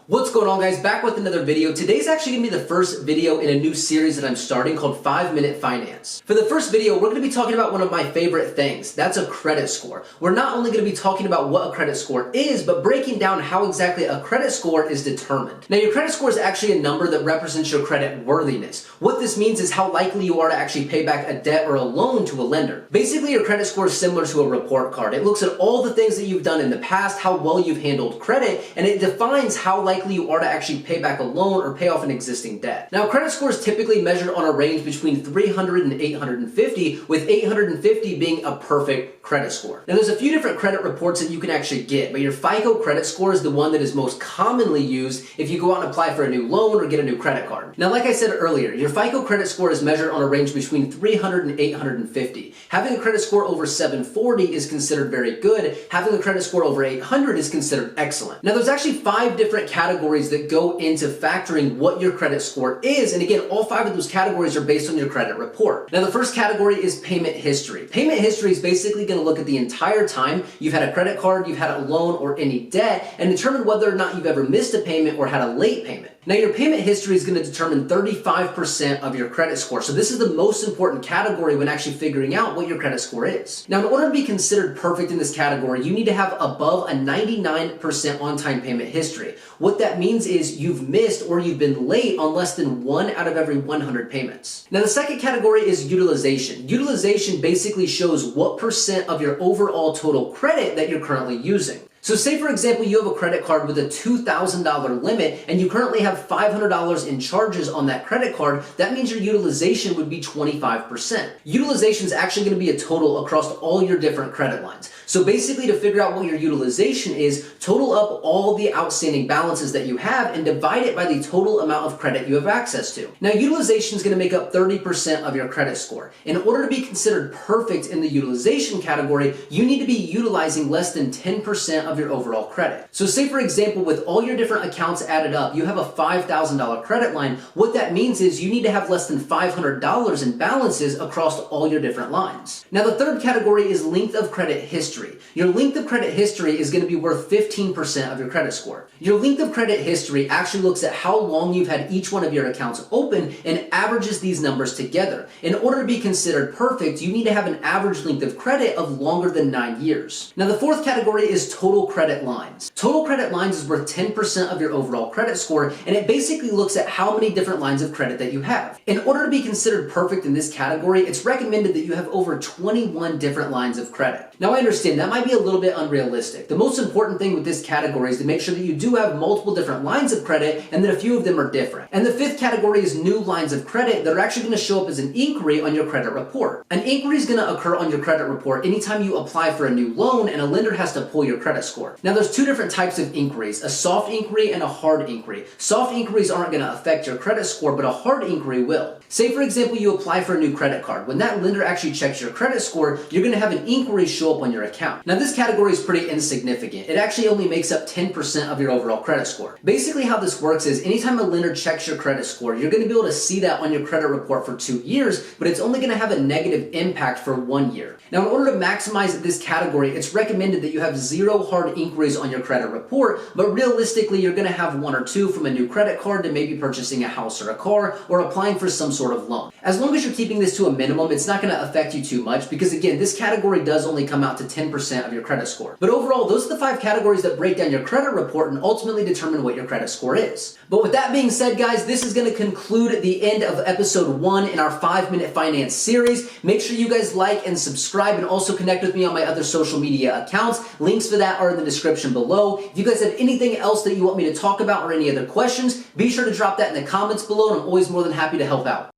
What's going on, guys? Back with another video. Today's actually going to be the first video in a new series that I'm starting called 5-Minute Finance. For the first video, we're going to be talking about one of my favorite things. That's a credit score. We're not only going to be talking about what a credit score is, but breaking down how exactly a credit score is determined. Now, your credit score is actually a number that represents your credit worthiness. What this means is how likely you are to actually pay back a debt or a loan to a lender. Basically, your credit score is similar to a report card. It looks at all the things that you've done in the past, how well you've handled credit, and it defines how likely you are to actually pay back a loan or pay off an existing debt. Now, credit score is typically measured on a range between 300 and 850, with 850 being a perfect credit score. Now, there's a few different credit reports that you can actually get, but your FICO credit score is the one that is most commonly used if you go out and apply for a new loan or get a new credit card. Now, like I said earlier, your FICO credit score is measured on a range between 300 and 850. Having a credit score over 740 is considered very good. Having a credit score over 800 is considered excellent. Now, there's actually 5 different categories that go into factoring what your credit score is, and again, all 5 of those categories are based on your credit report. Now, the first category is payment history. Payment history is basically going to look at the entire time you've had a credit card, you've had a loan, or any debt, and determine whether or not you've ever missed a payment or had a late payment. Now, your payment history is going to determine 35% of your credit score. So this is the most important category when actually figuring out what your credit score is. Now, in order to be considered perfect in this category, you need to have above a 99% on-time payment history. What that means is you've missed or you've been late on less than 1 out of every 100 payments. Now, the second category is utilization. Utilization basically shows what percent of your overall total credit that you're currently using. So say, for example, you have a credit card with a $2,000 limit and you currently have $500 in charges on that credit card. That means your utilization would be 25%. Utilization is actually going to be a total across all your different credit lines. So basically, to figure out what your utilization is, total up all the outstanding balances that you have and divide it by the total amount of credit you have access to. Now, utilization is going to make up 30% of your credit score. In order to be considered perfect in the utilization category, you need to be utilizing less than 10% of your overall credit. So say, for example, with all your different accounts added up, you have a $5,000 credit line. What that means is you need to have less than $500 in balances across all your different lines. Now, the third category is length of credit history. Your length of credit history is going to be worth 15% of your credit score. Your length of credit history actually looks at how long you've had each one of your accounts open and averages these numbers together. In order to be considered perfect, you need to have an average length of credit of longer than 9 years. Now, the fourth category is total credit lines. Total credit lines is worth 10% of your overall credit score, and it basically looks at how many different lines of credit that you have. In order to be considered perfect in this category, it's recommended that you have over 21 different lines of credit. Now, I understand that might be a little bit unrealistic. The most important thing with this category is to make sure that you do have multiple different lines of credit and that a few of them are different. And the fifth category is new lines of credit that are actually going to show up as an inquiry on your credit report. An inquiry is going to occur on your credit report anytime you apply for a new loan and a lender has to pull your credit score. Now, there's 2 different types of inquiries, a soft inquiry and a hard inquiry. Soft inquiries aren't going to affect your credit score, but a hard inquiry will. Say, for example, you apply for a new credit card. When that lender actually checks your credit score, you're going to have an inquiry show up on your account. Now, this category is pretty insignificant. It actually only makes up 10% of your overall credit score. Basically, how this works is anytime a lender checks your credit score, you're going to be able to see that on your credit report for 2 years, but it's only going to have a negative impact for 1 year. Now, in order to maximize this category, it's recommended that you have 0 hard inquiries on your credit report, but realistically, you're going to have 1 or 2 from a new credit card to maybe purchasing a house or a car or applying for some sort of loan. As long as you're keeping this to a minimum, it's not going to affect you too much because, again, this category does only come out to 10% of your credit score. But overall, those are the 5 categories that break down your credit report and ultimately determine what your credit score is. But with that being said, guys, this is going to conclude the end of episode 1 in our 5-Minute Finance series. Make sure you guys like and subscribe and also connect with me on my other social media accounts. Links for that are in the description below. If you guys have anything else that you want me to talk about or any other questions, be sure to drop that in the comments below, and I'm always more than happy to help out.